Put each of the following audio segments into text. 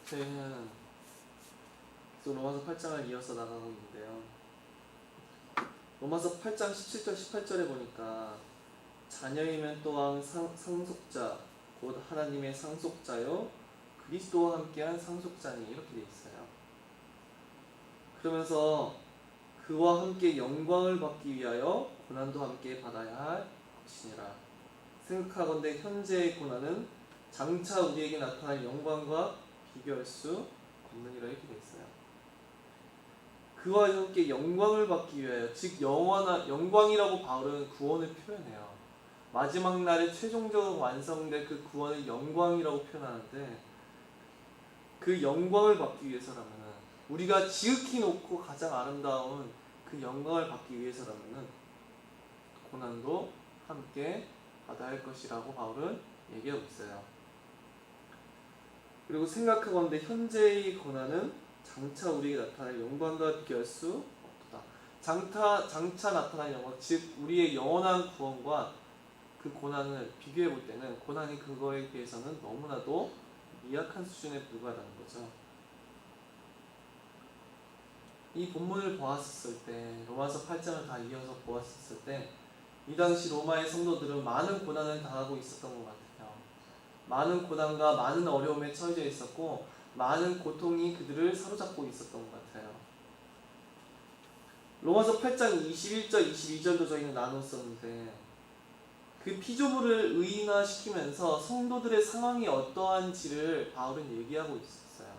저희는 계속 로마서 8장을 이어서 나가고 있는데요. 로마서 8장 17절 18절에 보니까 자녀이면 또한 상속자 곧 하나님의 상속자요 그리스도와 함께한 상속자니 이렇게 돼 있어요. 그러면서 그와 함께 영광을 받기 위하여 고난도 함께 받아야 할 것이니라. 생각하건대 현재의 고난은 장차 우리에게 나타날 영광과 비교할 수 없느니라 이렇게 돼 있어요. 그와 함께 영광을 받기 위하여, 즉 영원한 영광이라고 바울은 구원을 표현해요. 마지막 날에 최종적으로 완성될 그 구원을 영광이라고 표현하는데, 그 영광을 받기 위해서라면 우리가 지극히 높고 가장 아름다운 그 영광을 받기 위해서라면 고난도 함께 받아야 할 것이라고 바울은 얘기하고 있어요. 그리고 생각하건대 현재의 고난은 장차 우리에게 나타날 영광과 비교할 수 없다. 장차 나타날 영광, 즉 우리의 영원한 구원과 그 고난을 비교해 볼 때는 고난이 그거에 비해서는 너무나도 미약한 수준에 불과하다는 거죠. 이 본문을 보았을 때, 로마서 8장을 다 이어서 보았을 때, 이 당시 로마의 성도들은 많은 고난을 당하고 있었던 것 같아요. 많은 고난과 많은 어려움에 처해져 있었고, 많은 고통이 그들을 사로잡고 있었던 것 같아요. 로마서 8장 21절, 22절도 저희는 나눴었는데, 그 피조물을 의인화시키면서 성도들의 상황이 어떠한지를 바울은 얘기하고 있었어요.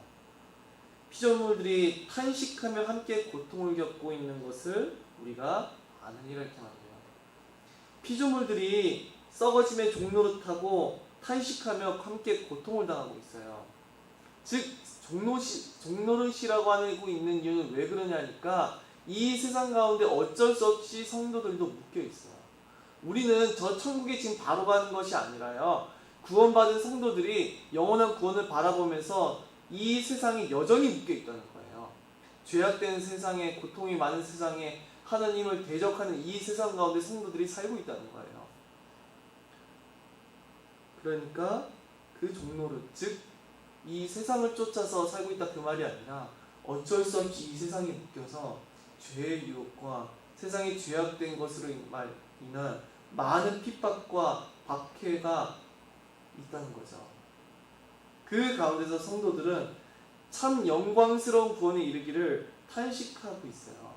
피조물들이 탄식하며 함께 고통을 겪고 있는 것을 우리가 아느니라 이렇게 말해요. 피조물들이 썩어짐의 종노릇하고 탄식하며 함께 고통을 당하고 있어요. 즉 종노릇이라고 하고 있는 이유는 왜 그러냐니까 이 세상 가운데 어쩔 수 없이 성도들도 묶여 있어요. 우리는 저 천국에 지금 바로 가는 것이 아니라요, 구원받은 성도들이 영원한 구원을 바라보면서 이 세상에 여전히 묶여 있다는 거예요. 죄악된 세상에, 고통이 많은 세상에 하나님을 대적하는 이 세상 가운데 성도들이 살고 있다는 거예요. 그러니까 그 종노릇, 즉 이 세상을 쫓아서 살고 있다 그 말이 아니라 어쩔 수 없이 이 세상에 묶여서 죄의 유혹과 세상이 죄악된 것으로 인한 많은 핍박과 박해가 있다는 거죠. 그 가운데서 성도들은 참 영광스러운 구원에 이르기를 탄식하고 있어요.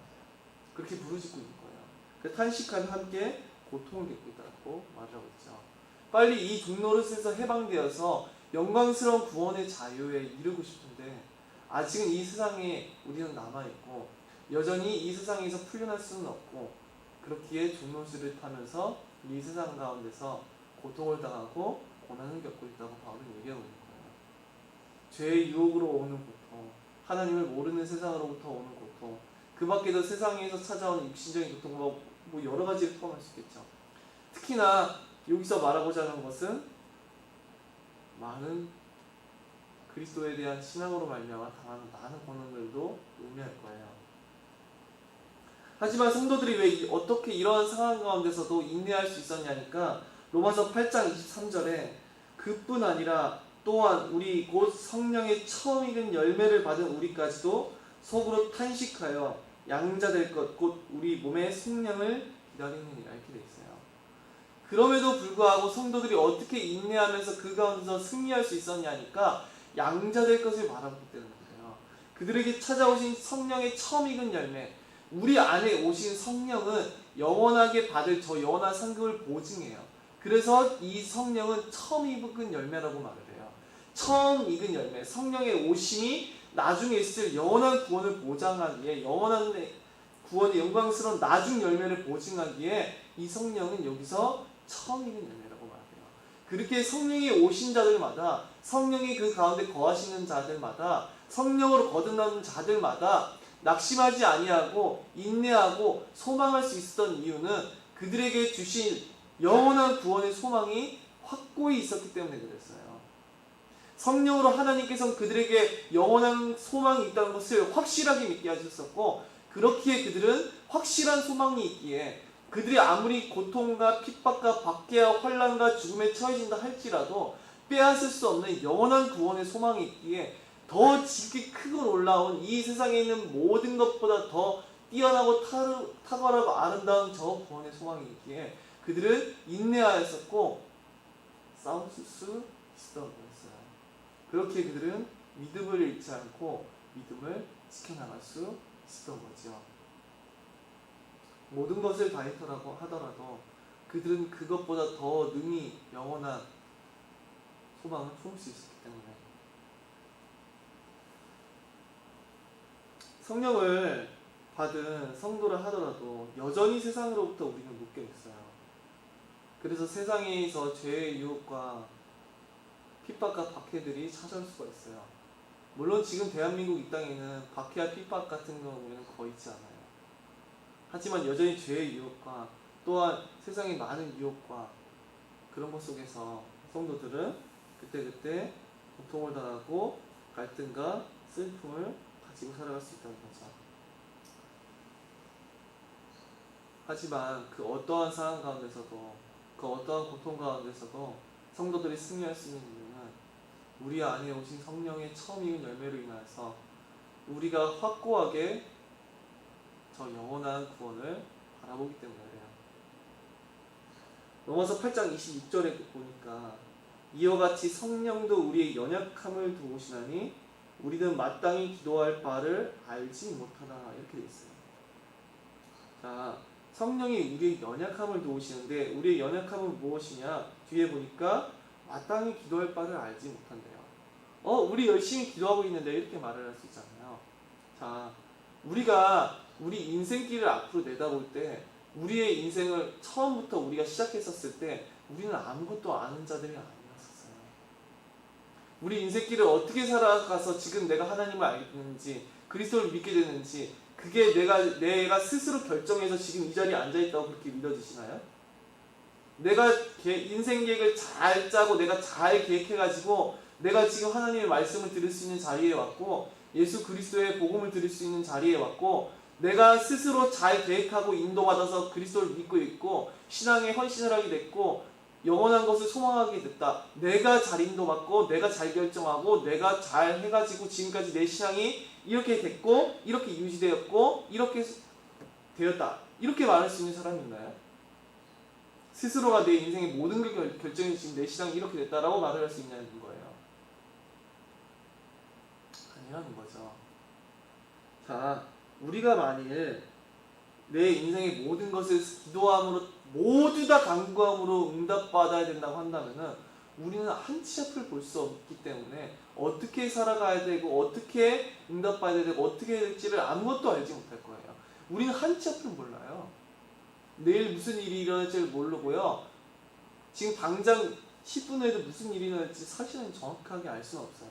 그렇게 부르짖고 있는 거예요. 그 탄식하며 함께 고통을 겪고 있다고 말하고 있죠. 빨리 이 종노릇에서 해방되어서 영광스러운 구원의 자유에 이르고 싶은데 아직은 이 세상에 우리는 남아있고 여전히 이 세상에서 풀려날 수는 없고, 그렇기에 종노릇을 타면서 이 세상 가운데서 고통을 당하고 고난을 겪고 있다고 바울은 얘기하고 있는 거예요. 죄의 유혹으로 오는 고통, 하나님을 모르는 세상으로부터 오는 고통, 그 밖에도 세상에서 찾아오는 육신적인 고통, 뭐 여러 가지를 포함할 수 있겠죠. 특히나 여기서 말하고자 하는 것은 많은 그리스도에 대한 신앙으로 말미암아 당하는 많은 고난들도 의미할 거예요. 하지만 성도들이 왜 어떻게 이러한 상황 가운데서도 인내할 수 있었냐니까 로마서 8장 23절에 그뿐 아니라 또한 우리 곧 성령의 처음 익은 열매를 받은 우리까지도 속으로 탄식하여 양자될 것 곧 우리 몸의 성령을 기다리느니라 이렇게 돼 있어요. 그럼에도 불구하고 성도들이 어떻게 인내하면서 그 가운데서 승리할 수 있었냐니까 양자될 것을 바라보기 때문이에요. 그들에게 찾아오신 성령의 처음 익은 열매, 우리 안에 오신 성령은 영원하게 받을 저 영원한 상급을 보증해요. 그래서 이 성령은 처음 익은 열매라고 말을 해요. 처음 익은 열매, 성령의 오심이 나중에 있을 영원한 구원을 보장하기에, 영원한 구원의 영광스러운 나중 열매를 보증하기에 이 성령은 여기서 처음 익은 열매라고 말해요. 그렇게 성령이 오신 자들마다, 성령이 그 가운데 거하시는 자들마다, 성령으로 거듭나는 자들마다 낙심하지 아니하고 인내하고 소망할 수 있었던 이유는 그들에게 주신 영원한 구원의 소망이 확고히 있었기 때문에 그랬어요. 성령으로 하나님께서는 그들에게 영원한 소망이 있다는 것을 확실하게 믿게 하셨었고, 그렇기에 그들은 확실한 소망이 있기에 그들이 아무리 고통과 핍박과 박해와 환난과 죽음에 처해진다 할지라도 빼앗을 수 없는 영원한 구원의 소망이 있기에 더 지극히 크고 올라온 이 세상에 있는 모든 것보다 더 뛰어나고 탁월하고 아름다운 저 구원의 소망이기에 그들은 인내하였었고 싸울 수 있었던 거였어요. 그렇게 그들은 믿음을 잃지 않고 믿음을 지켜나갈 수 있었던 거죠. 모든 것을 다했더라고 하더라도 그들은 그것보다 더 능히 영원한 소망을 품을 수 있었기 때문에 성령을 받은 성도를 하더라도 여전히 세상으로부터 우리는 묶여 있어요. 그래서 세상에서 죄의 유혹과 핍박과 박해들이 찾아올 수가 있어요. 물론 지금 대한민국 이 땅에는 박해와 핍박 같은 경우에는 거의 있지 않아요. 하지만 여전히 죄의 유혹과 또한 세상의 많은 유혹과 그런 것 속에서 성도들은 그때그때 고통을 당하고 갈등과 슬픔을 가지고 살아갈 수 있다는 거죠. 하지만 그 어떠한 상황 가운데서도 그 어떠한 고통 가운데서도 성도들이 승리할 수 있는 이유는 우리 안에 오신 성령의 처음 익은 열매로 인하여서 우리가 확고하게 저 영원한 구원을 바라보기 때문에 그래요. 로마서 8장 26절에 보니까 이와 같이 성령도 우리의 연약함을 도우시나니 우리는 마땅히 기도할 바를 알지 못하다 이렇게 되어 있어요. 자, 성령이 우리의 연약함을 도우시는데 우리의 연약함은 무엇이냐? 뒤에 보니까 마땅히 기도할 바를 알지 못한대요. 우리 열심히 기도하고 있는데 이렇게 말을 할 수 있잖아요. 자, 우리가 우리 인생길을 앞으로 내다볼 때 우리의 인생을 처음부터 우리가 시작했었을 때 우리는 아무것도 아는 자들이 아니었었어요. 우리 인생길을 어떻게 살아가서 지금 내가 하나님을 알겠는지 그리스도를 믿게 되는지 그게 내가 스스로 결정해서 지금 이 자리에 앉아있다고 그렇게 믿어지시나요? 내가 인생 계획을 잘 짜고 내가 잘 계획해가지고 내가 지금 하나님의 말씀을 들을 수 있는 자리에 왔고 예수 그리스도의 복음을 들을 수 있는 자리에 왔고 내가 스스로 잘 계획하고 인도받아서 그리스도를 믿고 있고 신앙에 헌신을 하게 됐고 영원한 것을 소망하게 됐다. 내가 잘 인도받고 내가 잘 결정하고 내가 잘 해가지고 지금까지 내 신앙이 이렇게 됐고 이렇게 유지되었고 이렇게 되었다. 이렇게 말할 수 있는 사람이 있나요? 스스로가 내 인생의 모든 걸 결정해 지금 내 신앙이 이렇게 됐다라고 말을 할 수 있냐는 거예요. 아니라는 거죠. 자, 우리가 만일 내 인생의 모든 것을 기도함으로 모두 다 간구함으로 응답받아야 된다고 한다면은 우리는 한 치 앞을 볼 수 없기 때문에 어떻게 살아가야 되고 어떻게 응답받아야 되고 어떻게 해야 될지를 아무것도 알지 못할 거예요. 우리는 한 치 앞을 몰라요. 내일 무슨 일이 일어날지를 모르고요. 지금 당장 10분 후에도 무슨 일이 일어날지 사실은 정확하게 알 수는 없어요.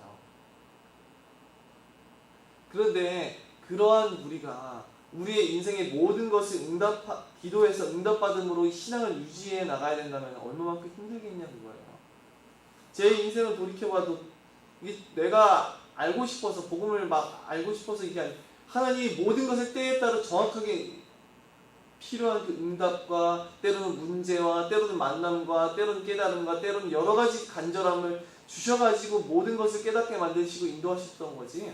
그런데 그러한 우리가 우리의 인생의 모든 것을 기도해서 응답받음으로 신앙을 유지해 나가야 된다면 얼마만큼 힘들겠냐는 거예요. 제 인생을 돌이켜봐도 이게 내가 알고 싶어서 복음을 막 알고 싶어서 이게 아니라 하나님이 모든 것을 때에 따라 정확하게 필요한 그 응답과 때로는 문제와 때로는 만남과 때로는 깨달음과 때로는 여러 가지 간절함을 주셔가지고 모든 것을 깨닫게 만드시고 인도하셨던 거지.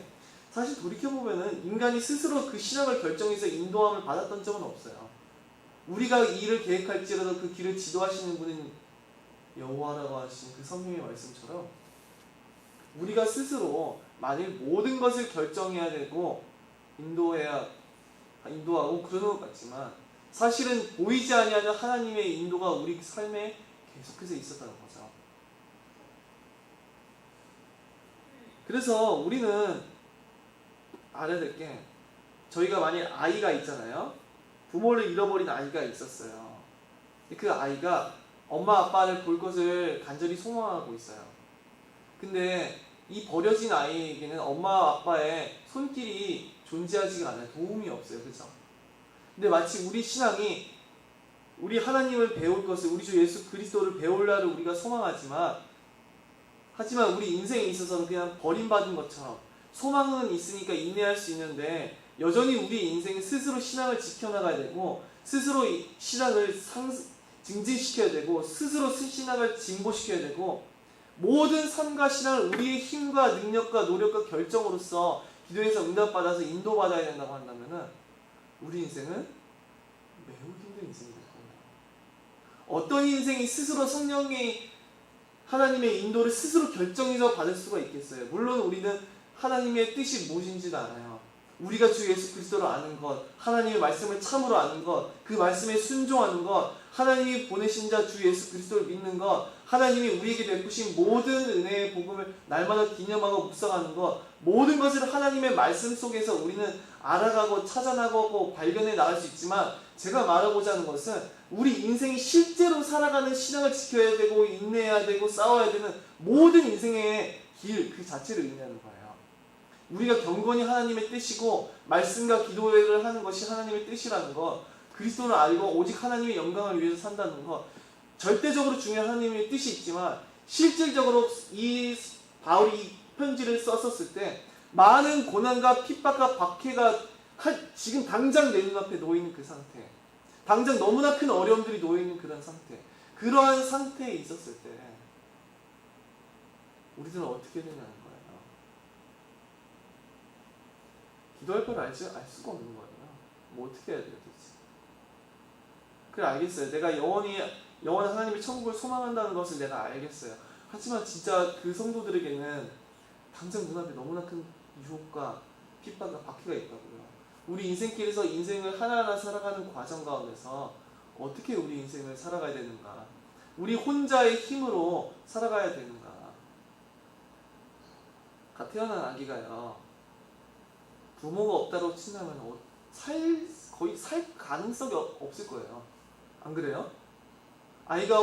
사실 돌이켜보면은 인간이 스스로 그 신앙을 결정해서 인도함을 받았던 적은 없어요. 우리가 이 일을 계획할지라도 그 길을 지도하시는 분은 여호와라고 하신 그 성령의 말씀처럼 우리가 스스로 만일 모든 것을 결정해야 되고 인도하고 그러는 것 같지만 사실은 보이지 아니하는 하나님의 인도가 우리 삶에 계속해서 있었다는 거죠. 그래서 우리는 알아야 될 게 저희가 만약 아이가 있잖아요. 부모를 잃어버린 아이가 있었어요. 그 아이가 엄마 아빠를 볼 것을 간절히 소망하고 있어요. 근데 이 버려진 아이에게는 엄마 아빠의 손길이 존재하지가 않아요. 도움이 없어요. 그렇죠? 근데 마치 우리 신앙이 우리 하나님을 배울 것을 우리 주 예수 그리스도를 배울 날을 우리가 소망하지만 하지만 우리 인생에 있어서는 그냥 버림받은 것처럼 소망은 있으니까 인내할 수 있는데 여전히 우리 인생은 스스로 신앙을 지켜나가야 되고 스스로 신앙을 증진시켜야 되고 스스로 신앙을 진보시켜야 되고 모든 삶과 신앙을 우리의 힘과 능력과 노력과 결정으로서 기도해서 응답받아서 인도받아야 된다고 한다면은 우리 인생은 매우 힘든 인생이 될 겁니다. 어떤 인생이 스스로 성령의 하나님의 인도를 스스로 결정해서 받을 수가 있겠어요? 물론 우리는 하나님의 뜻이 무엇인지도 알아요. 우리가 주 예수 그리스도를 아는 것, 하나님의 말씀을 참으로 아는 것, 그 말씀에 순종하는 것, 하나님이 보내신 자 주 예수 그리스도를 믿는 것, 하나님이 우리에게 베푸신 모든 은혜의 복음을 날마다 기념하고 묵상하는 것, 모든 것을 하나님의 말씀 속에서 우리는 알아가고 찾아나가고 발견해 나갈 수 있지만, 제가 말하고자 하는 것은 우리 인생이 실제로 살아가는 신앙을 지켜야 되고 인내해야 되고 싸워야 되는 모든 인생의 길 그 자체를 의미하는 거예요. 우리가 경건히 하나님의 뜻이고 말씀과 기도를 하는 것이 하나님의 뜻이라는 것, 그리스도를 알고 오직 하나님의 영광을 위해서 산다는 것, 절대적으로 중요한 하나님의 뜻이 있지만 실질적으로 이 바울이 이 편지를 썼었을 때 많은 고난과 핍박과 박해가 지금 당장 내 눈앞에 놓여있는 그 상태, 당장 너무나 큰 어려움들이 놓여있는 그런 상태, 그러한 상태에 있었을 때 우리들은 어떻게 되냐는 거예요. 기도할 걸 알 수가 없는 거예요. 뭐 어떻게 해야 되지? 그래, 알겠어요. 내가 영원한 하나님의 천국을 소망한다는 것을 내가 알겠어요. 하지만 진짜 그 성도들에게는 당장 눈앞에 너무나 큰 유혹과 핍박과 박해가 있다고요. 우리 인생길에서 인생을 하나하나 살아가는 과정 가운데서 어떻게 우리 인생을 살아가야 되는가? 우리 혼자의 힘으로 살아가야 되는가? 갓 태어난 아기가요, 부모가 없다고 친다면 거의 살 가능성이 없을 거예요. 안 그래요? 아이가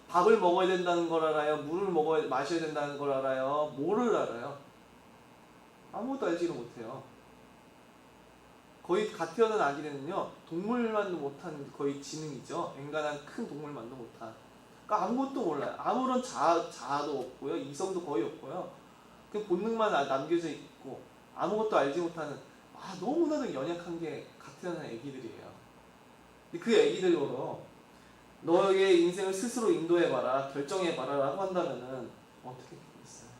밥을 먹어야 된다는 걸 알아요? 물을 마셔야 된다는 걸 알아요? 뭐를 알아요? 아무것도 알지를 못해요. 거의 갓 태어난 아기는요, 동물만도 못한 거의 지능이죠. 엔간한 큰 동물만도 못한. 그러니까 아무것도 몰라요. 아무런 자아도 없고요, 이성도 거의 없고요. 그 본능만 남겨져 있고 아무것도 알지 못하는 너무나도 연약한 게 갓 태어난 애기들이에요. 근데 그 애기들로 너의 인생을 스스로 인도해봐라, 결정해봐라 라고 한다면은 어떻게 되겠어요?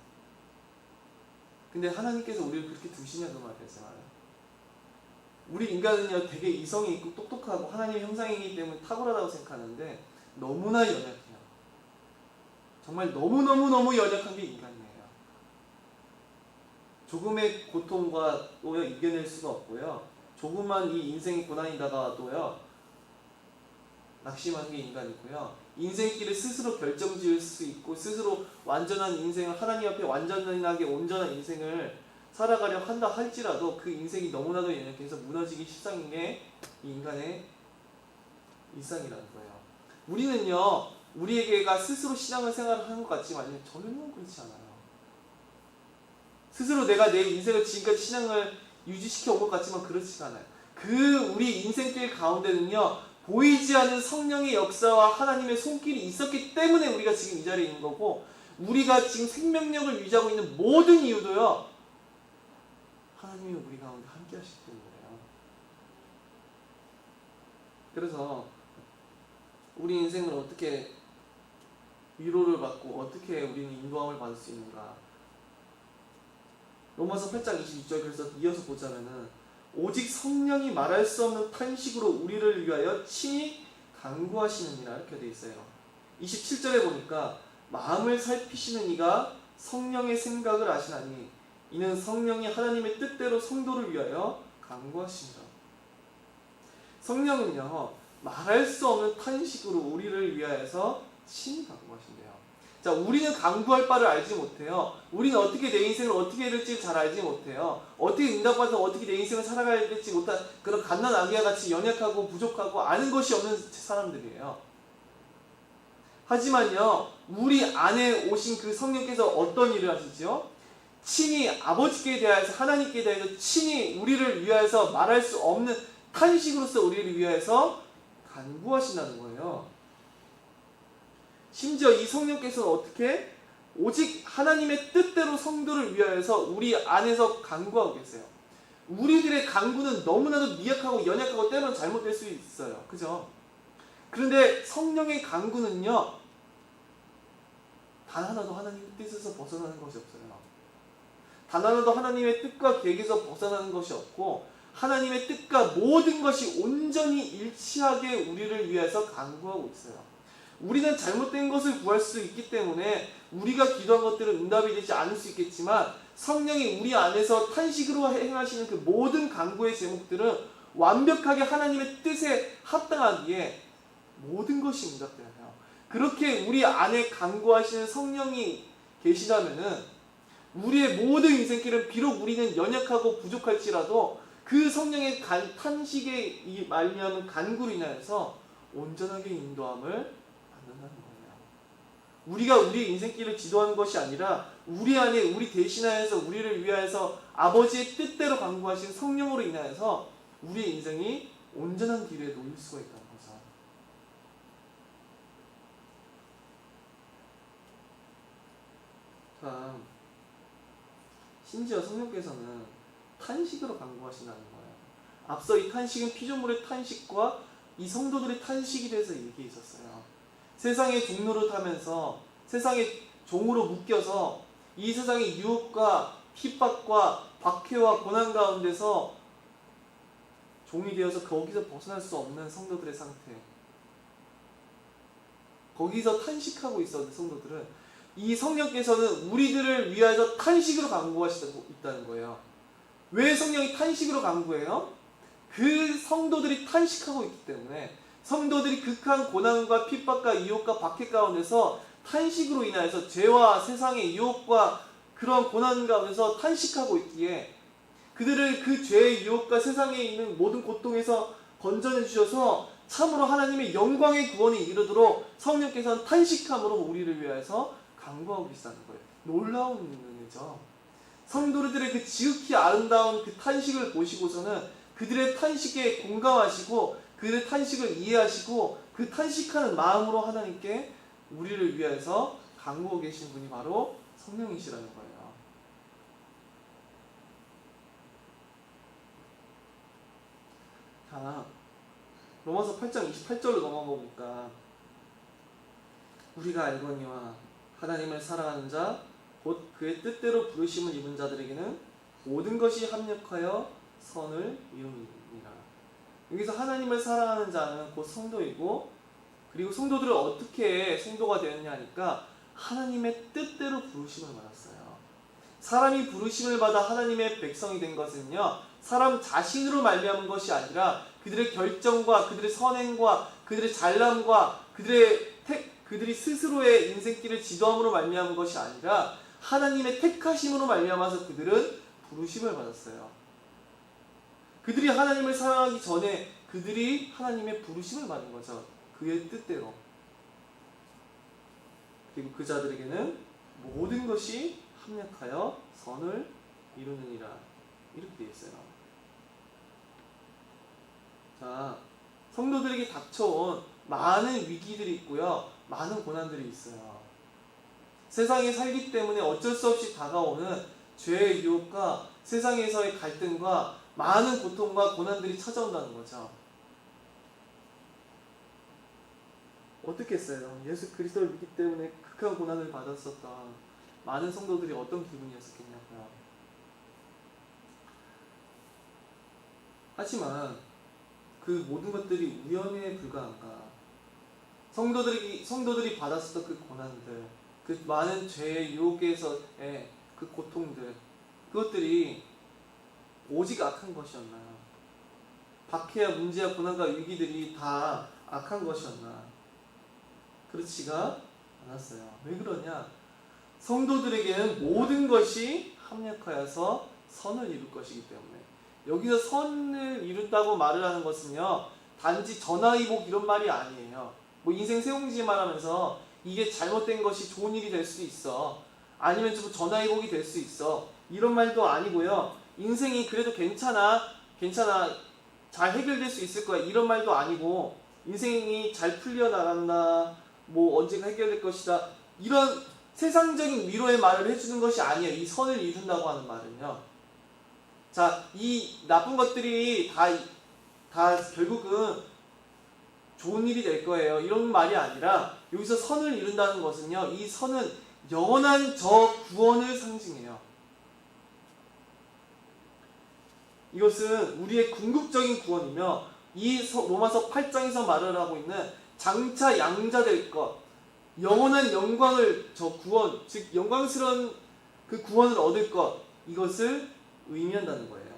근데 하나님께서 우리를 그렇게 두시냐고 말이에요. 우리 인간은요, 되게 이성이 있고 똑똑하고 하나님의 형상이기 때문에 탁월하다고 생각하는데 너무나 연약해요. 정말 너무너무 연약한 게 인간이에요. 조금의 고통과 또요 이겨낼 수가 없고요, 조금만 이 인생의 고난이 다가와도요 낙심하는 게 인간이고요, 인생길을 스스로 결정지을 수 있고 스스로 완전한 인생을 하나님 앞에 완전하게 온전한 인생을 살아가려 한다 할지라도 그 인생이 너무나도 연약해서 무너지기 십상인 게 이 인간의 일상이라는 거예요. 우리는요, 우리에게가 스스로 신앙을 생활하는 것 같지만 전혀 그렇지 않아요. 스스로 내가 내 인생을 지금까지 신앙을 유지시켜 온 것 같지만 그렇지가 않아요. 우리 인생길 가운데는요, 보이지 않는 성령의 역사와 하나님의 손길이 있었기 때문에 우리가 지금 이 자리에 있는 거고, 우리가 지금 생명력을 유지하고 있는 모든 이유도요, 하나님이 우리 가운데 함께 하시기 때문이에요. 그래서 우리 인생을 어떻게 위로를 받고 어떻게 우리는 인도함을 받을 수 있는가? 로마서 8장 22절 그래서 이어서 보자면은 오직 성령이 말할 수 없는 탄식으로 우리를 위하여 친히 간구하시느니라 이렇게 되어 있어요. 27절에 보니까 마음을 살피시는 이가 성령의 생각을 아시나니 이는 성령이 하나님의 뜻대로 성도를 위하여 간구하시니라. 성령은요, 말할 수 없는 탄식으로 우리를 위하여서 친히 간구하신대요. 자, 우리는 간구할 바를 알지 못해요. 우리는 어떻게 내 인생을 어떻게 해야 될지 잘 알지 못해요. 어떻게 응답받아서 어떻게 내 인생을 살아가야 될지 못한 그런 갓난 아기와 같이 연약하고 부족하고 아는 것이 없는 사람들이에요. 하지만요, 우리 안에 오신 그 성령께서 어떤 일을 하시죠? 친히 아버지께 대하여서 하나님께 대하여서 친히 우리를 위하여서 말할 수 없는 탄식으로서 우리를 위하여서 간구하신다는 거예요. 심지어 이 성령께서는 어떻게 오직 하나님의 뜻대로 성도를 위하여서 우리 안에서 간구하고 계세요. 우리들의 간구는 너무나도 미약하고 연약하고 때로는 잘못될 수 있어요. 그죠? 그런데 성령의 간구는요, 단 하나도 하나님의 뜻에서 벗어나는 것이 없어요. 단 하나도 하나님의 뜻과 계획에서 벗어나는 것이 없고 하나님의 뜻과 모든 것이 온전히 일치하게 우리를 위해서 간구하고 있어요. 우리는 잘못된 것을 구할 수 있기 때문에 우리가 기도한 것들은 응답이 되지 않을 수 있겠지만 성령이 우리 안에서 탄식으로 행하시는 그 모든 간구의 제목들은 완벽하게 하나님의 뜻에 합당하기에 모든 것이 응답되어요. 그렇게 우리 안에 간구하시는 성령이 계시다면은 우리의 모든 인생길은 비록 우리는 연약하고 부족할지라도 그 성령의 탄식에 말미암은 간구로 인하여서 온전하게 인도함을 받는다는 거예요. 우리가 우리 인생길을 지도하는 것이 아니라 우리 안에 우리 대신하여서 우리를 위하여서 아버지의 뜻대로 간구하신 성령으로 인하여서 우리의 인생이 온전한 길에 놓일 수가 있다는 거죠. 자, 심지어 성령께서는 탄식으로 간구하신다는 거예요. 앞서 이 탄식은 피조물의 탄식과 이 성도들의 탄식이 돼서 얘기해 있었어요. 세상의 종로를 타면서 세상의 종으로 묶여서 이 세상의 유혹과 핍박과 박해와 고난 가운데서 종이 되어서 거기서 벗어날 수 없는 성도들의 상태, 거기서 탄식하고 있었는데 성도들은 이 성령께서는 우리들을 위하여 탄식으로 간구하시고 있다는 거예요. 왜 성령이 탄식으로 간구해요? 그 성도들이 탄식하고 있기 때문에 성도들이 극한 고난과 핍박과 유혹과 박해 가운데서 탄식으로 인하여서 죄와 세상의 유혹과 그런 고난 가운데서 탄식하고 있기에 그들을 그 죄의 유혹과 세상에 있는 모든 고통에서 건져내 주셔서 참으로 하나님의 영광의 구원이 이르도록 성령께서는 탄식함으로 우리를 위하여서 간구하고 계시다는 거예요. 놀라운 은혜죠. 성도들의 그 지극히 아름다운 그 탄식을 보시고서는 그들의 탄식에 공감하시고 그들의 탄식을 이해하시고 그 탄식하는 마음으로 하나님께 우리를 위해서 간구하고 계신 분이 바로 성령이시라는 거예요. 자, 로마서 8장 28절로 넘어가 보니까 우리가 알거니와 하나님을 사랑하는 자 곧 그의 뜻대로 부르심을 입은 자들에게는 모든 것이 합력하여 선을 이루니라. 여기서 하나님을 사랑하는 자는 곧 성도이고 그리고 성도들을 어떻게 성도가 되었냐 하니까 하나님의 뜻대로 부르심을 받았어요. 사람이 부르심을 받아 하나님의 백성이 된 것은요 사람 자신으로 말미암은 것이 아니라 그들의 결정과 그들의 선행과 그들의 잘남과 그들이 스스로의 인생길을 지도함으로 말미암은 것이 아니라 하나님의 택하심으로 말미암아서 그들은 부르심을 받았어요. 그들이 하나님을 사랑하기 전에 그들이 하나님의 부르심을 받은 거죠. 그의 뜻대로. 그리고 그 자들에게는 모든 것이 합력하여 선을 이루느니라. 이렇게 되어 있어요. 자, 성도들에게 닥쳐온 많은 위기들이 있고요. 많은 고난들이 있어요. 세상에 살기 때문에 어쩔 수 없이 다가오는 죄의 유혹과 세상에서의 갈등과 많은 고통과 고난들이 찾아온다는 거죠. 어떻게 했어요? 예수 그리스도를 믿기 때문에 극한 고난을 받았었던 많은 성도들이 어떤 기분이었었겠냐고요. 하지만 그 모든 것들이 우연에 불과한가? 성도들이 받았었던 그 고난들, 그 많은 죄의 유혹에서의 그 고통들, 그것들이 오직 악한 것이었나요? 박해와 문제와 고난과 위기들이 다 악한 것이었나? 그렇지가 않았어요. 왜 그러냐? 성도들에게는 모든 것이 합력하여서 선을 이룰 것이기 때문에. 여기서 선을 이룬다고 말을 하는 것은요 단지 전화위복 이런 말이 아니에요. 뭐 인생 세옹지 말하면서 이게 잘못된 것이 좋은 일이 될 수 있어, 아니면 좀 전화위복이 될 수 있어, 이런 말도 아니고요. 인생이 그래도 괜찮아 잘 해결될 수 있을 거야, 이런 말도 아니고, 인생이 잘 풀려나간다, 뭐 언젠가 해결될 것이다, 이런 세상적인 위로의 말을 해주는 것이 아니에요. 이 선을 이룬다고 하는 말은요. 자, 이 나쁜 것들이 다 결국은 좋은 일이 될 거예요, 이런 말이 아니라 여기서 선을 이룬다는 것은요 이 선은 영원한 저 구원을 상징해요. 이것은 우리의 궁극적인 구원이며 이 로마서 8장에서 말을 하고 있는 장차 양자될 것, 영원한 영광을 저 구원, 즉 영광스러운 그 구원을 얻을 것, 이것을 의미한다는 거예요.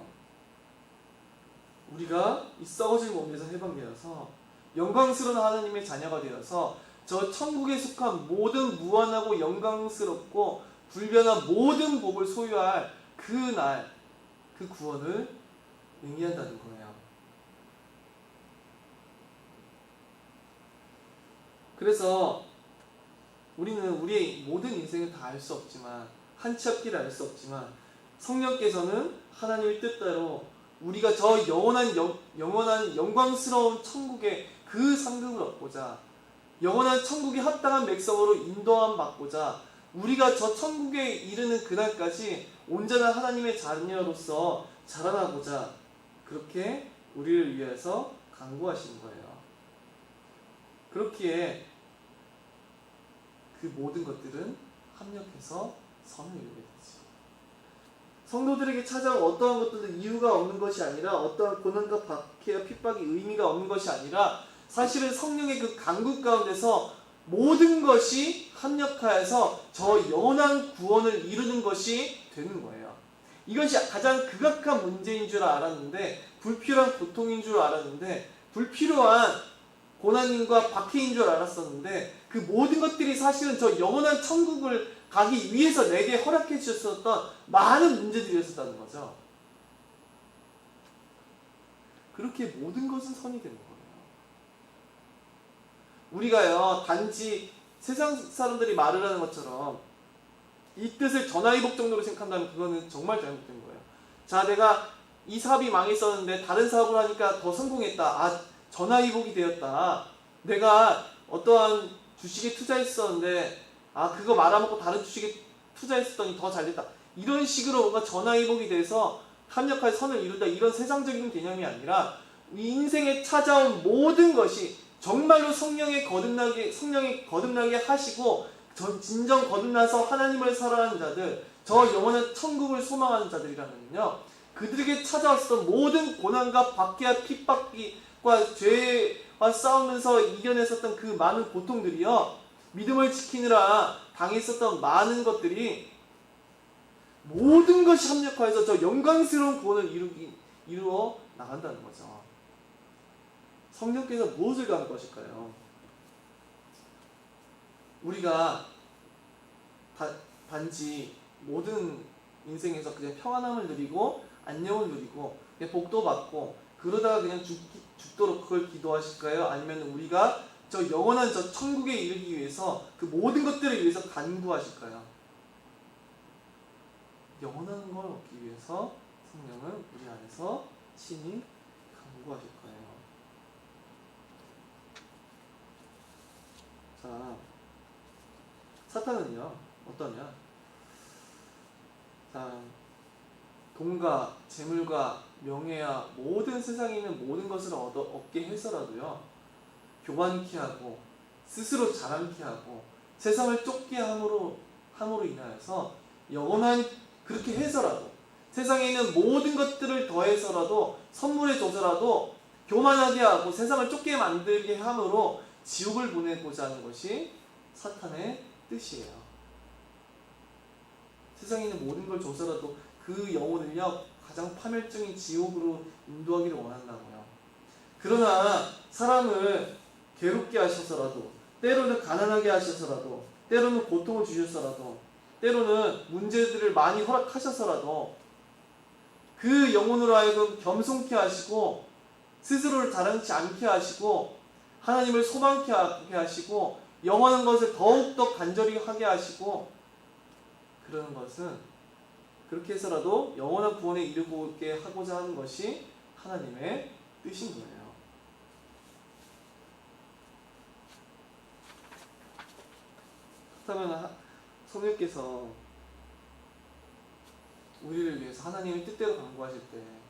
우리가 이 썩어질 몸에서 해방되어서 영광스러운 하나님의 자녀가 되어서 저 천국에 속한 모든 무한하고 영광스럽고 불변한 모든 복을 소유할 그 날, 그 구원을 의미한다는 거예요. 그래서 우리는 우리의 모든 인생을 다 알 수 없지만, 한 치 앞길을 알 수 없지만, 성령께서는 하나님의 뜻대로 우리가 저 영원한 영광스러운 천국의 그 상급을 얻고자, 영원한 천국에 합당한 맥성으로 인도함 받고자, 우리가 저 천국에 이르는 그날까지 온전한 하나님의 자녀로서 자라나고자 그렇게 우리를 위해서 간구하시는 거예요. 그렇기에 그 모든 것들은 합력해서 선을 이루게 되지. 성도들에게 찾아온 어떠한 것들도 이유가 없는 것이 아니라, 어떠한 고난과 박해와 핍박이 의미가 없는 것이 아니라, 사실은 성령의 그 강구 가운데서 모든 것이 합력하여서 저 영원한 구원을 이루는 것이 되는 거예요. 이것이 가장 극악한 문제인 줄 알았는데, 불필요한 고통인 줄 알았는데, 불필요한 고난인과 박해인 줄 알았었는데, 그 모든 것들이 사실은 저 영원한 천국을 가기 위해서 내게 허락해 주셨었던 많은 문제들이었다는 거죠. 그렇게 모든 것은 선이 되는 거예요. 우리가요, 단지 세상 사람들이 말을 하는 것처럼 이 뜻을 전화위복 정도로 생각한다면 그거는 정말 잘못된 거예요. 자, 내가 이 사업이 망했었는데 다른 사업을 하니까 더 성공했다. 아, 전화위복이 되었다. 내가 어떠한 주식에 투자했었는데 그거 말아먹고 다른 주식에 투자했었더니 더 잘됐다. 이런 식으로 뭔가 전화위복이 돼서 합력할 선을 이룬다. 이런 세상적인 개념이 아니라 인생에 찾아온 모든 것이 정말로 성령에 거듭나게 하시고 진정 거듭나서 하나님을 사랑하는 자들, 저 영원한 천국을 소망하는 자들이라면요, 그들에게 찾아왔던 모든 고난과 박해와 핍박과 죄와 싸우면서 이겨냈었던 그 많은 고통들이요, 믿음을 지키느라 당했었던 많은 것들이 모든 것이 합력하여서 저 영광스러운 구원을 이루어 나간다는 거죠. 성령께서 무엇을 가할 것일까요? 우리가 단지 모든 인생에서 그냥 평안함을 누리고 안녕을 누리고 복도 받고 그러다가 그냥 죽도록 그걸 기도하실까요? 아니면 우리가 저 영원한 저 천국에 이르기 위해서 그 모든 것들을 위해서 간구하실까요? 영원한 걸 얻기 위해서 성령은 우리 안에서 친히 간구하실 거예요. 자, 사탄은요, 어떠냐? 자, 돈과 재물과 명예와 모든 세상에 있는 모든 것을 얻게 해서라도요, 교만케 하고 스스로 자랑케 하고 세상을 쫓게 함으로 인하여서 영원한, 그렇게 해서라도 세상에 있는 모든 것들을 더해서라도 선물해 줘서라도 교만하게 하고 세상을 쫓게 만들게 함으로 지옥을 보내고자 하는 것이 사탄의 뜻이에요. 세상에 있는 모든 걸 줘서라도 그 영혼을요, 가장 파멸적인 지옥으로 인도하기를 원한다고요. 그러나 사람을 괴롭게 하셔서라도, 때로는 가난하게 하셔서라도, 때로는 고통을 주셔서라도, 때로는 문제들을 많이 허락하셔서라도 그 영혼으로 하여금 겸손케 하시고 스스로를 자랑치 않게 하시고 하나님을 소망케 하게 하시고 영원한 것을 더욱더 간절히 하게 하시고, 그러는 것은 그렇게 해서라도 영원한 구원에 이르게 하고자 하는 것이 하나님의 뜻인 거예요. 그렇다면 성령께서 우리를 위해서 하나님의 뜻대로 간구하실 때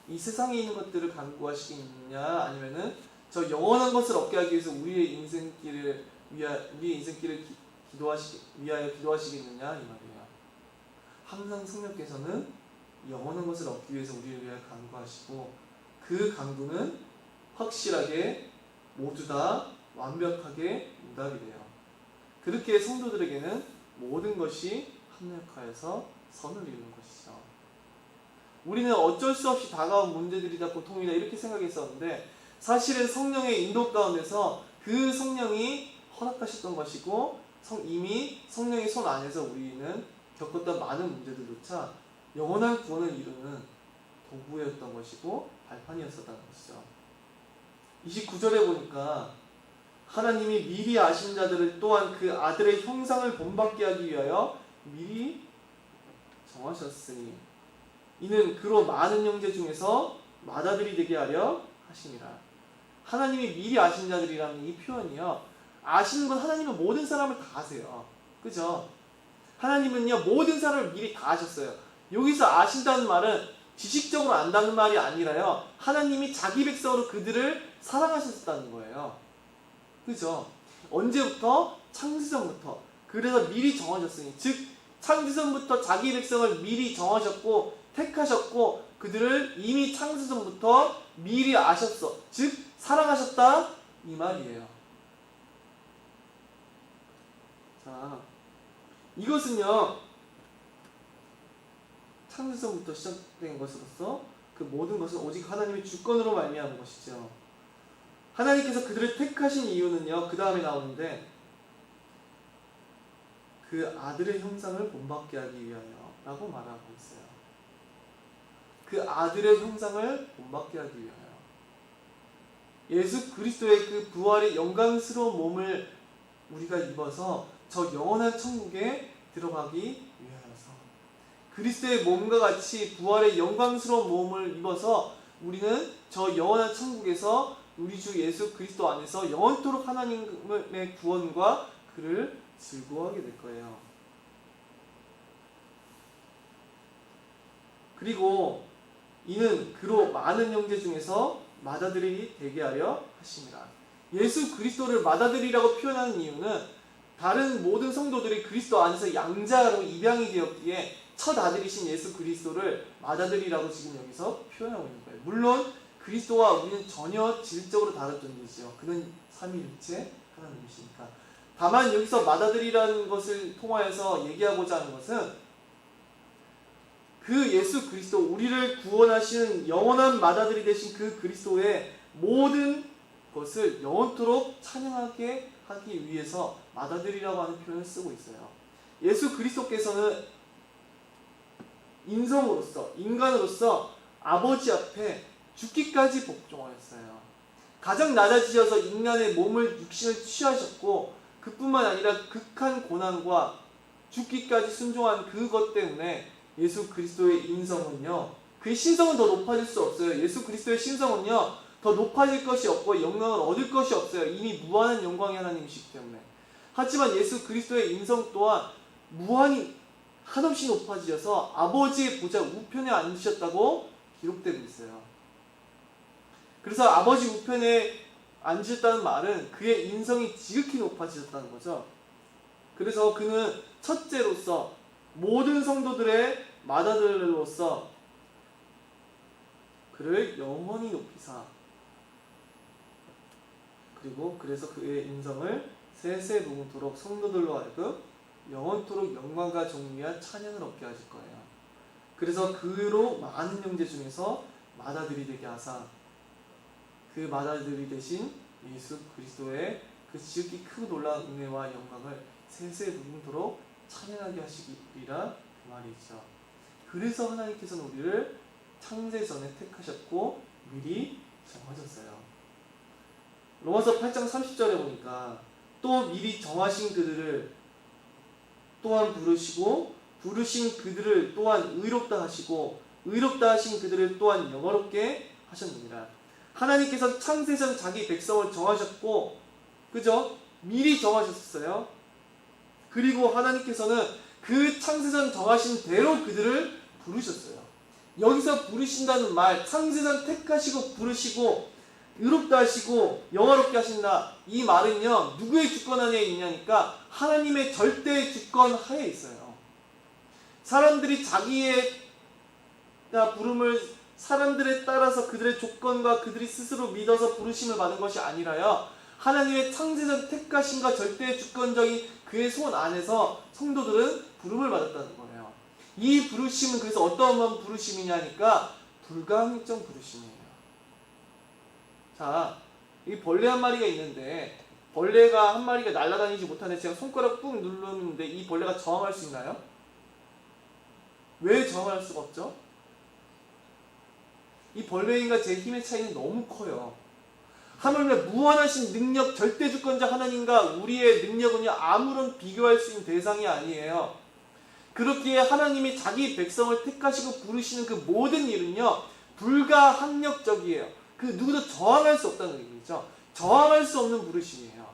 이 세상에 있는 것들을 간구하시겠느냐, 아니면은 저 영원한 것을 얻게 하기 위해서 우리의 인생길을 위하여 기도하시겠느냐 이 말이에요. 항상 성령께서는 영원한 것을 얻기 위해서 우리를 위하여 간구하시고 그 간구는 확실하게 모두 다 완벽하게 응답이 돼요. 그렇게 성도들에게는 모든 것이 합력하여서 선을 이루는 것이죠. 우리는 어쩔 수 없이 다가온 문제들이다 고통이다 이렇게 생각했었는데 사실은 성령의 인도 가운데서 그 성령이 허락하셨던 것이고 이미 성령의 손 안에서 우리는 겪었던 많은 문제들조차 영원한 구원을 이루는 도구였던 것이고 발판이었었다는 것이죠. 29절에 보니까 하나님이 미리 아신 자들을 또한 그 아들의 형상을 본받게 하기 위하여 미리 정하셨으니 이는 그로 많은 형제 중에서 맏아들이 되게 하려 하심이라. 하나님이 미리 아신 자들이라는 이 표현이요, 아시는 건 하나님은 모든 사람을 다 아세요. 그죠? 하나님은요 모든 사람을 미리 다 아셨어요. 여기서 아신다는 말은 지식적으로 안다는 말이 아니라요, 하나님이 자기 백성으로 그들을 사랑하셨다는 거예요. 그죠? 언제부터? 창세전부터. 그래서 미리 정하셨으니, 즉 창세전부터 자기 백성을 미리 정하셨고 택하셨고 그들을 이미 창세전부터 미리 아셨어. 즉 사랑하셨다 이 말이에요. 자, 이것은요 창세전부터 시작된 것으로서 그 모든 것은 오직 하나님의 주권으로 말미암은 것이죠. 하나님께서 그들을 택하신 이유는요, 그 다음에 나오는데 그 아들의 형상을 본받게 하기 위하여 라고 말하고 있어요. 그 아들의 형상을 본받게 하기 위하여. 예수 그리스도의 그 부활의 영광스러운 몸을 우리가 입어서 저 영원한 천국에 들어가기 위하여서, 그리스도의 몸과 같이 부활의 영광스러운 몸을 입어서 우리는 저 영원한 천국에서 우리 주 예수 그리스도 안에서 영원토록 하나님의 구원과 그를 즐거워하게 될 거예요. 그리고 이는 그로 많은 형제 중에서 맏아들이 되게 하려 하심이라. 예수 그리스도를 맏아들이라고 표현하는 이유는 다른 모든 성도들이 그리스도 안에서 양자로 입양이 되었기에 첫 아들이신 예수 그리스도를 맏아들이라고 지금 여기서 표현하고 있는 거예요. 물론 그리스도와 우리는 전혀 질적으로 다른 존재죠. 그는 삼위일체 하나님이시니까. 다만 여기서 맏아들이라는 것을 통하여서 얘기하고자 하는 것은 그 예수 그리스도, 우리를 구원하시는 영원한 맏아들이 되신 그 그리스도의 모든 것을 영원토록 찬양하게 하기 위해서 맏아들이라고 하는 표현을 쓰고 있어요. 예수 그리스도께서는 인성으로서, 인간으로서 아버지 앞에 죽기까지 복종하였어요. 가장 낮아지셔서 인간의 몸을, 육신을 취하셨고 그뿐만 아니라 극한 고난과 죽기까지 순종한 그것 때문에 예수 그리스도의 인성은요, 그의 신성은 더 높아질 수 없어요. 예수 그리스도의 신성은요 더 높아질 것이 없고 영광을 얻을 것이 없어요. 이미 무한한 영광의 하나님이시기 때문에. 하지만 예수 그리스도의 인성 또한 무한히 한없이 높아지셔서 아버지의 보좌 우편에 앉으셨다고 기록되고 있어요. 그래서 아버지 우편에 앉으셨다는 말은 그의 인성이 지극히 높아지셨다는 거죠. 그래서 그는 첫째로서 모든 성도들의 맏아들로서 그를 영원히 높이사, 그리고 그래서 그의 인성을 세세 무궁토록 성도들로 하여금 영원토록 영광과 존귀와 찬양을 얻게 하실 거예요. 그래서 그로 많은 형제 중에서 맏아들이 되게 하사 그 맏아들이 되신 예수 그리스도의 그 지극히 크고 놀라운 은혜와 영광을 세세 무궁토록 찬양하게 하시리라 그 말이죠. 그래서 하나님께서는 우리를 창세 전에 택하셨고 미리 정하셨어요. 로마서 8장 30절에 보니까 또 미리 정하신 그들을 또한 부르시고 부르신 그들을 또한 의롭다 하시고 의롭다 하신 그들을 또한 영화롭게 하셨느니라. 하나님께서 창세전 자기 백성을 정하셨고, 그죠? 미리 정하셨어요. 그리고 하나님께서는 그 창세전 정하신 대로 그들을 부르셨어요. 여기서 부르신다는 말, 창세전 택하시고 부르시고 의롭다 하시고 영화롭게 하신다. 이 말은요, 누구의 주권 안에 있냐니까 하나님의 절대 주권 하에 있어요. 사람들이 자기의 부름을 사람들에 따라서 그들의 조건과 그들이 스스로 믿어서 부르심을 받은 것이 아니라요, 하나님의 창세적 택하심과 절대 주권적인 그의 손 안에서 성도들은 부름을 받았다는 거예요. 이 부르심은 그래서 어떤 부르심이냐니까 불가항력적 부르심이에요. 자, 이 벌레 한 마리가 있는데 벌레가 한 마리가 날아다니지 못하는데 제가 손가락 꾹 누르는데 이 벌레가 저항할 수 있나요? 왜 저항할 수가 없죠? 이 벌레인과 제 힘의 차이는 너무 커요. 하물며 무한하신 능력 절대 주권자 하나님과 우리의 능력은요, 아무런 비교할 수 있는 대상이 아니에요. 그렇기에 하나님이 자기 백성을 택하시고 부르시는 그 모든 일은요, 불가항력적이에요. 그 누구도 저항할 수 없다는 얘기죠. 저항할 수 없는 부르심이에요.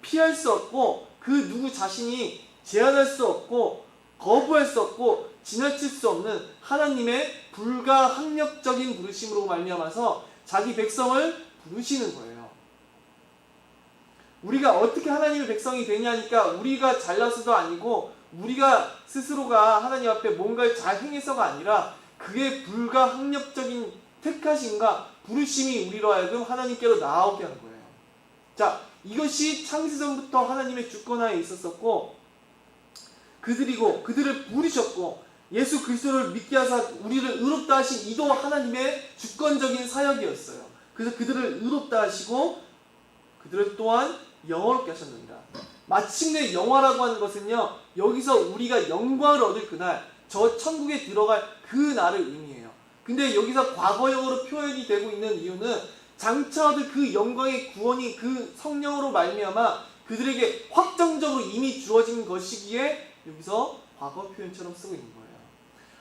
피할 수 없고 그 누구 자신이 제한할 수 없고 거부할 수 없고 지나칠 수 없는 하나님의 불가항력적인 부르심으로 말미암아서 자기 백성을 부르시는 거예요. 우리가 어떻게 하나님의 백성이 되냐니까 우리가 잘나서도 아니고 우리가 스스로가 하나님 앞에 뭔가를 잘 행해서가 아니라 그의 불가항력적인 택하심과 부르심이 우리로 하여금 하나님께로 나오게 하는 거예요. 자, 이것이 창세전부터 하나님의 주권하에 있었었고 그들을 부르셨고 예수 그리스도를 믿게 하사 우리를 의롭다 하신 이도 하나님의 주권적인 사역이었어요. 그래서 그들을 의롭다 하시고 그들을 또한 영화롭게 하셨느니라. 마침내 영화라고 하는 것은요, 여기서 우리가 영광을 얻을 그날, 저 천국에 들어갈 그 날을 의미해요. 근데 여기서 과거형으로 표현이 되고 있는 이유는 장차 얻을 그 영광의 구원이 그 성령으로 말미암아 그들에게 확정적으로 이미 주어진 것이기에 여기서 과거 표현처럼 쓰고 있는 거예요.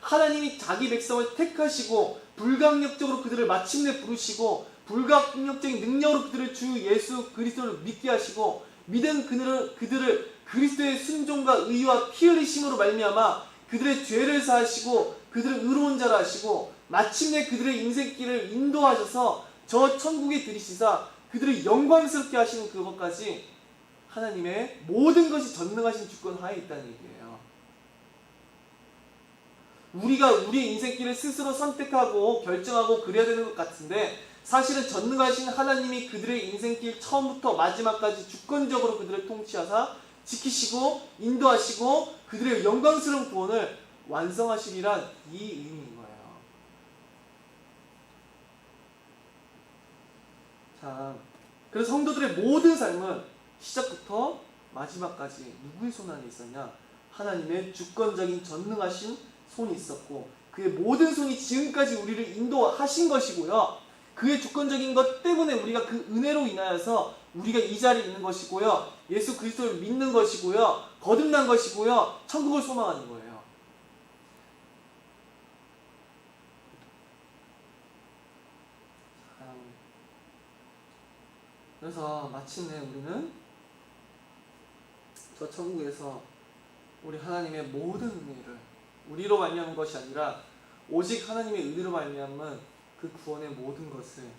하나님이 자기 백성을 택하시고 불가항력적으로 그들을 마침내 부르시고 불가항력적인 능력으로 그들을 주 예수 그리스도를 믿게 하시고 믿은 그들을 그리스도의 순종과 의와 피 흘리심으로 말미암아 그들의 죄를 사하시고 그들을 의로운 자라 하시고 마침내 그들의 인생길을 인도하셔서 저 천국에 들이시사 그들을 영광스럽게 하시는 그것까지 하나님의 모든 것이 전능하신 주권 하에 있다는 얘기예요. 우리가 우리의 인생길을 스스로 선택하고 결정하고 그래야 되는 것 같은데 사실은 전능하신 하나님이 그들의 인생길 처음부터 마지막까지 주권적으로 그들을 통치하사 지키시고 인도하시고 그들의 영광스러운 구원을 완성하시리란 이 의미인 거예요. 자, 그래서 성도들의 모든 삶은 시작부터 마지막까지 누구의 손 안에 있었냐? 하나님의 주권적인 전능하신 손이 있었고 그의 모든 손이 지금까지 우리를 인도하신 것이고요. 그의 주권적인 것 때문에 우리가 그 은혜로 인하여서 우리가 이 자리에 있는 것이고요. 예수 그리스도를 믿는 것이고요. 거듭난 것이고요. 천국을 소망하는 거예요. 그래서 마침내 우리는 저 천국에서 우리 하나님의 모든 은혜를 우리로 말미암은 것이 아니라 오직 하나님의 은혜로 말미암은 그 구원의 모든 것을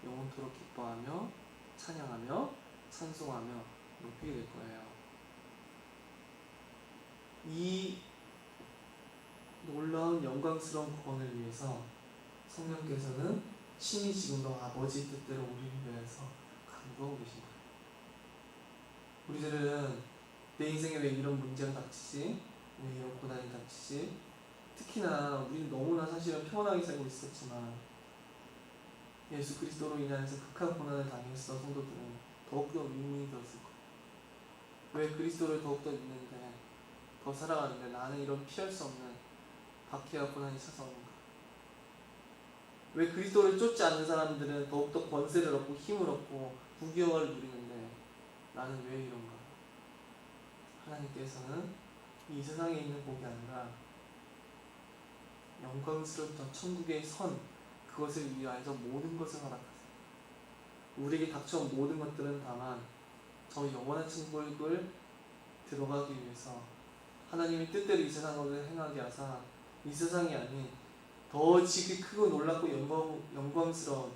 영원토록 기뻐하며 찬양하며 찬송하며 높이게 될 거예요. 이 놀라운 영광스러운 구원을 위해서 성령께서는 친히 지금도 아버지 뜻대로 우리를 위해서 간구하고 계신 거예요. 우리들은 내 인생에 왜 이런 문제가 닥치지? 왜 이런 고난이 닥치지? 특히나 우리는 너무나 사실은 평안하게 살고 있었지만 예수 그리스도로 인하여서 극한 고난을 당했어 성도들은 더욱더 의문이 들었을 거예요. 왜 그리스도를 더욱더 믿는데 더 살아가는데 나는 이런 피할 수 없는 박해와 고난이 찾아오는가? 왜 그리스도를 쫓지 않는 사람들은 더욱더 권세를 얻고 힘을 얻고 부귀영화를 누리는데 나는 왜 이런가? 하나님께서는 이 세상에 있는 복이 아니라 영광스러운 저 천국의 선 그것을 위하여서 모든 것을 허락하세요. 우리에게 닥쳐온 모든 것들은 다만 저 영원한 천국을 들어가기 위해서 하나님의 뜻대로 이 세상을 행하게 하사 이 세상이 아닌 더 지극히 크고 놀랍고 영광스러운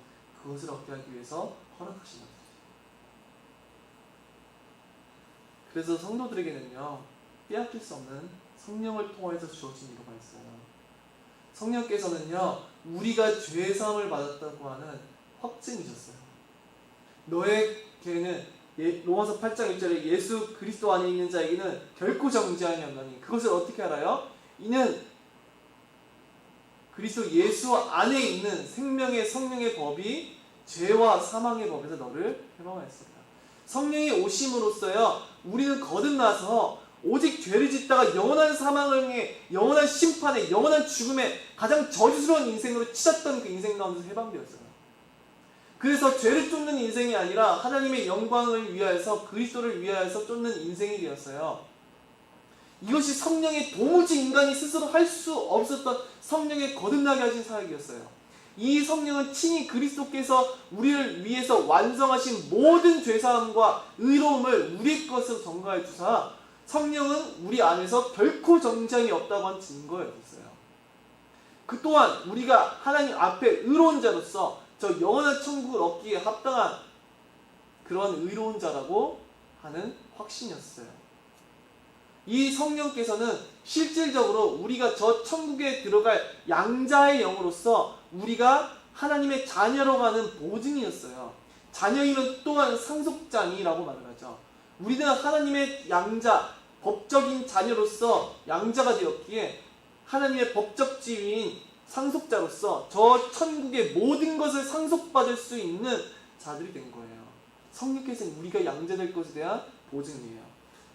그것을 얻게 하기 위해서 허락하신 것이죠. 그래서 성도들에게는요, 빼앗길 수 없는 성령을 통해서 주어진 위로가 있어요. 성령께서는요, 우리가 죄사함을 받았다고 하는 확증이셨어요. 너에게는 로마서 8장 1절에 예수 그리스도 안에 있는 자에게는 결코 정죄함이 없나니 그것을 어떻게 알아요? 이는 그리스도 예수 안에 있는 생명의 성령의 법이 죄와 사망의 법에서 너를 해방하였습니다. 성령이 오심으로써요, 우리는 거듭나서 오직 죄를 짓다가 영원한 사망을 향해 영원한 심판에 영원한 죽음에 가장 저주스러운 인생으로 치닫던 그 인생 가운데서 해방되었어요. 그래서 죄를 쫓는 인생이 아니라 하나님의 영광을 위하여서 그리스도를 위하여서 쫓는 인생이 되었어요. 이것이 성령의 도무지 인간이 스스로 할 수 없었던 성령의 거듭나게 하신 사역이었어요. 이 성령은 친히 그리스도께서 우리를 위해서 완성하신 모든 죄사함과 의로움을 우리 것으로 전가해 주사 성령은 우리 안에서 결코 정죄함이 없다고 한 증거였어요. 그 또한 우리가 하나님 앞에 의로운 자로서 저 영원한 천국을 얻기에 합당한 그런 의로운 자라고 하는 확신이었어요. 이 성령께서는 실질적으로 우리가 저 천국에 들어갈 양자의 영으로서 우리가 하나님의 자녀로 가는 보증이었어요. 자녀이면 또한 상속자니라고 말을 하죠. 우리는 하나님의 양자, 법적인 자녀로서 양자가 되었기에 하나님의 법적 지위인 상속자로서 저 천국의 모든 것을 상속받을 수 있는 자들이 된 거예요. 성령께서는 우리가 양자될 것에 대한 보증이에요.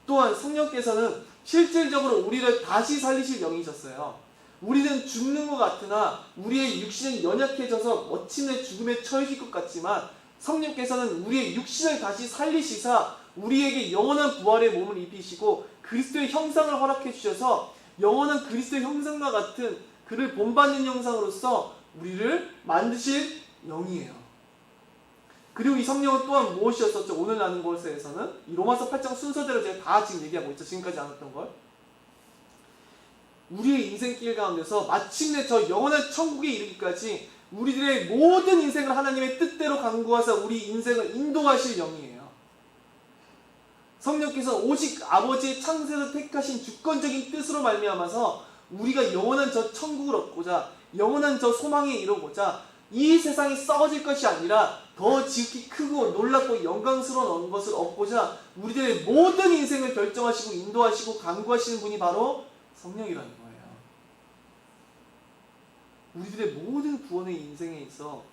또한 성령께서는 실질적으로 우리를 다시 살리실 영이셨어요. 우리는 죽는 것 같으나 우리의 육신은 연약해져서 마침내 죽음에 처해질 것 같지만 성령께서는 우리의 육신을 다시 살리시사 우리에게 영원한 부활의 몸을 입히시고 그리스도의 형상을 허락해 주셔서 영원한 그리스도의 형상과 같은 그를 본받는 형상으로서 우리를 만드실 영이에요. 그리고 이 성령은 또한 무엇이었었죠? 오늘 나눈 것에서는 이 로마서 8장 순서대로 제가 다 지금 얘기하고 있죠. 지금까지 안 했던 걸. 우리의 인생길 가운데서 마침내 저 영원한 천국에 이르기까지 우리들의 모든 인생을 하나님의 뜻대로 간구하사 우리 인생을 인도하실 영이에요. 성령께서 오직 아버지의 창세에서 택하신 주권적인 뜻으로 말미암아서 우리가 영원한 저 천국을 얻고자 영원한 저 소망에 이르고자 이 세상이 썩어질 것이 아니라 더 지극히 크고 놀랍고 영광스러운 것을 얻고자 우리들의 모든 인생을 결정하시고 인도하시고 간구하시는 분이 바로 성령이라는 거예요. 우리들의 모든 구원의 인생에 있어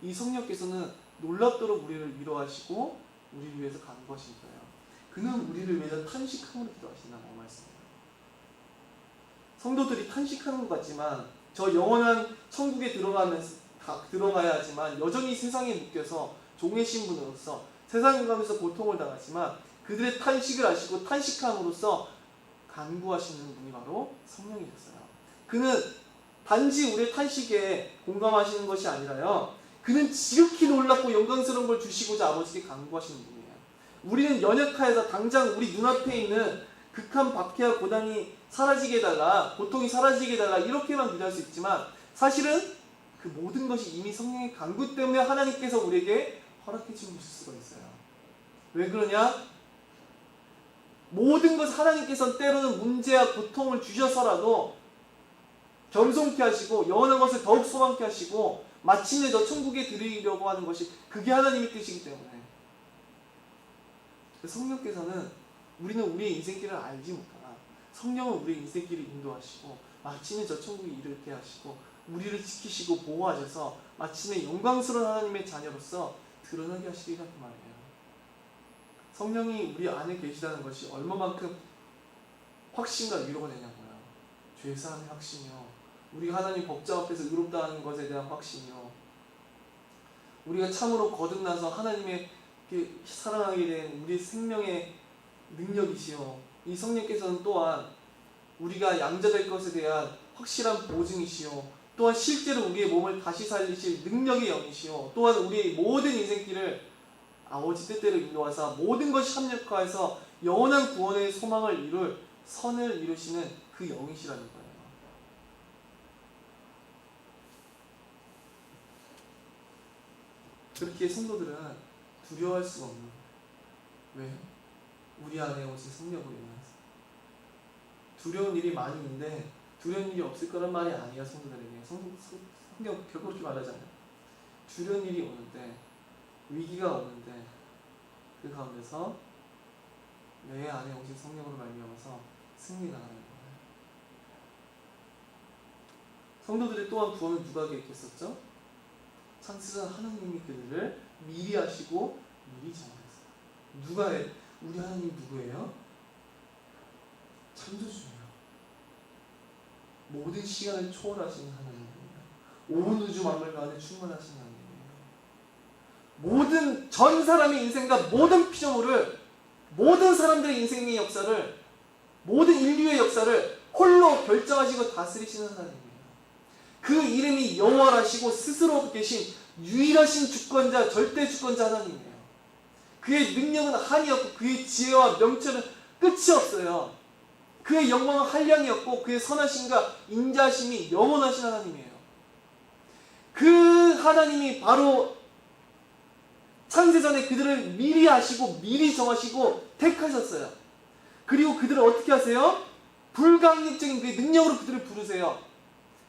이 성령께서는 놀랍도록 우리를 위로하시고 우리를 위해서 간구하신 거예요. 그는 우리를 위해서 탄식함으로 기도하신다고 말씀해요. 성도들이 탄식하는 것 같지만 저 영원한 천국에 들어가야 하지만 여전히 세상에 묶여서 종의 신분으로서 세상에 가면서 고통을 당하지만 그들의 탄식을 아시고 탄식함으로써 간구하시는 분이 바로 성령이셨어요. 그는 단지 우리의 탄식에 공감하시는 것이 아니라요, 그는 지극히 놀랍고 영광스러운 걸 주시고자 아버지께 간구하시는 분이에요. 우리는 연약하여서 당장 우리 눈앞에 있는 극한 박해와 고난이 사라지게 해달라, 고통이 사라지게 해달라 이렇게만 기도할 수 있지만 사실은 그 모든 것이 이미 성령의 간구 때문에 하나님께서 우리에게 허락해 주신 것일 수가 있어요. 왜 그러냐? 모든 것 하나님께서는 때로는 문제와 고통을 주셔서라도 겸손케 하시고 영원한 것을 더욱 소망케 하시고 마침내 저 천국에 들이려고 하는 것이 그게 하나님의 뜻이기 때문에 성령께서는 우리는 우리의 인생길을 알지 못하나 성령은 우리의 인생길을 인도하시고 마침내 저 천국에 이르게 하시고 우리를 지키시고 보호하셔서 마침내 영광스러운 하나님의 자녀로서 드러나게 하시리라는 말이에요. 성령이 우리 안에 계시다는 것이 얼마만큼 확신과 위로가 되냐고요. 죄사함의 확신이요, 우리가 하나님 법정 앞에서 의롭다는 것에 대한 확신이요, 우리가 참으로 거듭나서 하나님의 사랑하게 된 우리 생명의 능력이시요, 이 성령께서는 또한 우리가 양자될 것에 대한 확실한 보증이시요, 또한 실제로 우리의 몸을 다시 살리실 능력의 영이시요, 또한 우리의 모든 인생길을 아버지 뜻대로 인도하사 모든 것이 합력하여서 영원한 구원의 소망을 이룰 선을 이루시는 그 영이시라는 거예요. 그렇게 성도들은 두려워할 수가 없는 거예요. 왜? 우리 안에 오신 성령으로 인해서. 두려운 일이 많이 있는데 두려운 일이 없을 거란 말이 아니야. 성도들에게 성경 결국 그렇게 말하잖아요. 두려운 일이 오는데, 위기가 오는데 그 가운데서 내 안에 오신 성령으로 말미암아서 승리나가는 거예요. 성도들의 또한 구원을 누가 계획했었죠? 창세전 하나님이 그들을 미리 하시고 미리 정하셨어요. 누가 해? 우리 하나님 누구예요? 창조주예요. 모든 시간을 초월하시는 하나님입니다. 온 우주 만물 가운데 충만하신 하나님이에요. 모든 전 사람의 인생과 모든 피조물을, 모든 사람들의 인생의 역사를, 모든 인류의 역사를 홀로 결정하시고 다스리시는 하나님이에요. 그 이름이 여호와라시고 스스로 계신 유일하신 주권자, 절대 주권자 하나님이에요. 그의 능력은 한이 없고 그의 지혜와 명철은 끝이 없어요. 그의 영광은 한량이 없고 그의 선하심과 인자하심이 영원하신 하나님이에요. 그 하나님이 바로 창세전에 그들을 미리 아시고 미리 정하시고 택하셨어요. 그리고 그들을 어떻게 하세요? 불가항력적인 그의 능력으로 그들을 부르세요.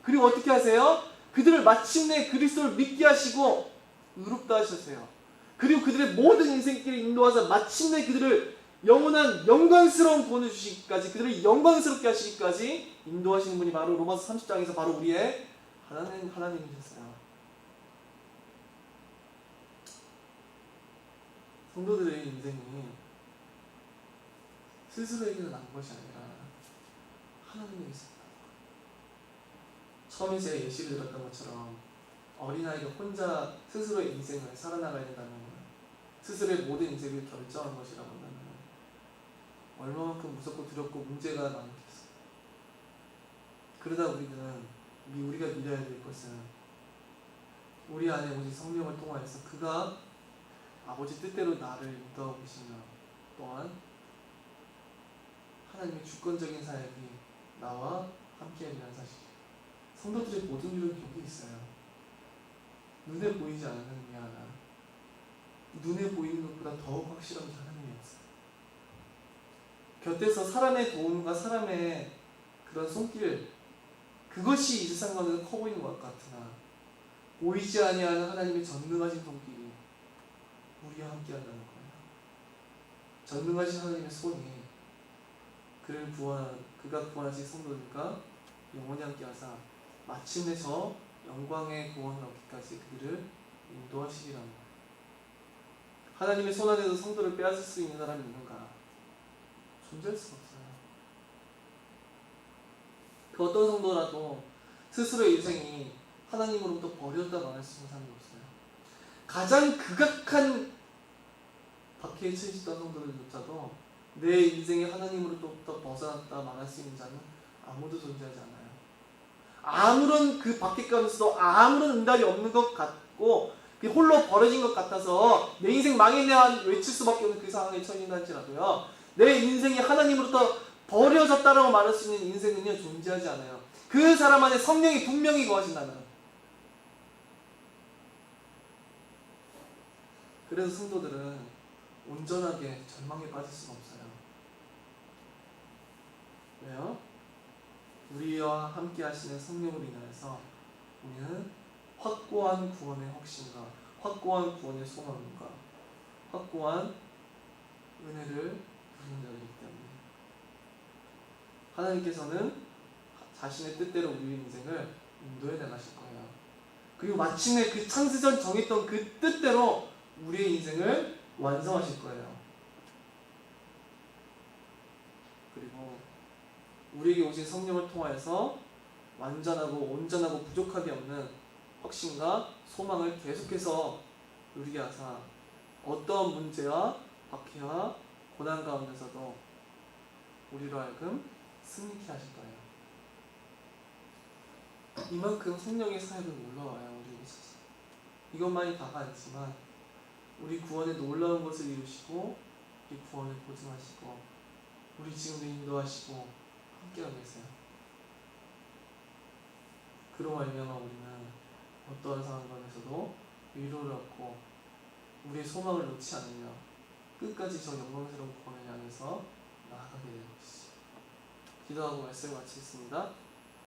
그리고 어떻게 하세요? 그들을 마침내 그리스도를 믿게 하시고 의롭다 하셨어요. 그리고 그들의 모든 인생길을 인도하사 마침내 그들을 영원한 영광스러운 구원을 주시기까지, 그들을 영광스럽게 하시기까지 인도하시는 분이 바로 로마서 30장에서 바로 우리의 하나님이셨어요. 성도들의 인생이 스스로에게는 난 것이 아니라 하나님에게 있습니다. 처음에 제가 예시를 들었던 것처럼 어린아이가 혼자 스스로의 인생을 살아나가야 된다는 거예요. 스스로의 모든 인생을 결정한 것이라고 한다면 얼마만큼 무섭고 두렵고 문제가 많겠어요. 그러다 우리가 믿어야 될 것은 우리 안에 오직 성령을 통하여서 그가 아버지 뜻대로 나를 인도하고 계시며, 또한 하나님의 주권적인 사역이 나와 함께하리라는 사실. 성도들의 모든 이런 격이 있어요. 눈에 보이지 않는 게 하나, 눈에 보이는 것보다 더욱 확실한 하나님이 없어요. 곁에서 사람의 도움과 사람의 그런 손길, 그것이 이 세상 가운데서 커 보이는 것 같으나 보이지 아니하는 하나님의 전능하신 손길이 우리와 함께 한다는 거예요. 전능하신 하나님의 손이 그가 구원하신 성도들과 영원히 함께 하사 마침내 저 영광의 구원을 얻기까지 그들을 인도하시리라는 거예요. 하나님의 손 안에서 성도를 빼앗을 수 있는 사람이 있는가? 존재할 수가 없어요. 그 어떤 성도라도 스스로의 인생이 하나님으로부터 버려졌다 말할 수 있는 사람이 없어요. 가장 극악한 박해에 처해졌던 성도들조차도 내 인생이 하나님으로부터 벗어났다 말할 수 있는 자는 아무도 존재하지 않아요. 아무런 그 박해 가운데서도 아무런 응답이 없는 것 같고 홀로 버려진 것 같아서 내 인생 망했네 외칠 수밖에 없는 그 상황에 처해진다 할지라도요, 내 인생이 하나님으로부터 버려졌다라고 말할 수 있는 인생은요 존재하지 않아요. 그 사람 안에 성령이 분명히 거하신다면. 그래서 성도들은 온전하게 절망에 빠질 수가 없어요. 왜요? 우리와 함께 하시는 성령으로 인하여서 우리는 확고한 구원의 확신과 확고한 구원의 소망과 확고한 은혜를 누리는 자들이기 때문에 하나님께서는 자신의 뜻대로 우리의 인생을 인도해 나가실 거예요. 그리고 마침내 그 창세전 정했던 그 뜻대로 우리의 인생을 완성하실 거예요. 그리고 우리에게 오신 성령을 통하여서 완전하고 온전하고 부족함이 없는 확신과 소망을 계속해서 누리게 하사 어떠한 문제와 박해와 고난 가운데서도 우리로 하여금 승리케 하실 거예요. 이만큼 성령의 사역은 놀라워요. 우리에게 있어서 이것만이 다가 아니지만 우리 구원에 놀라운 것을 이루시고 우리 구원을 보증하시고 우리 지금도 인도하시고 함께하고 계세요. 그로 말미암아 우리는 어떠한 상황 가운데서도 위로를 얻고 우리의 소망을 놓지 않으며 끝까지 저 영광스러운 구원을 향해서 나아가게 되는 것이죠. 기도하고 말씀을 마치겠습니다.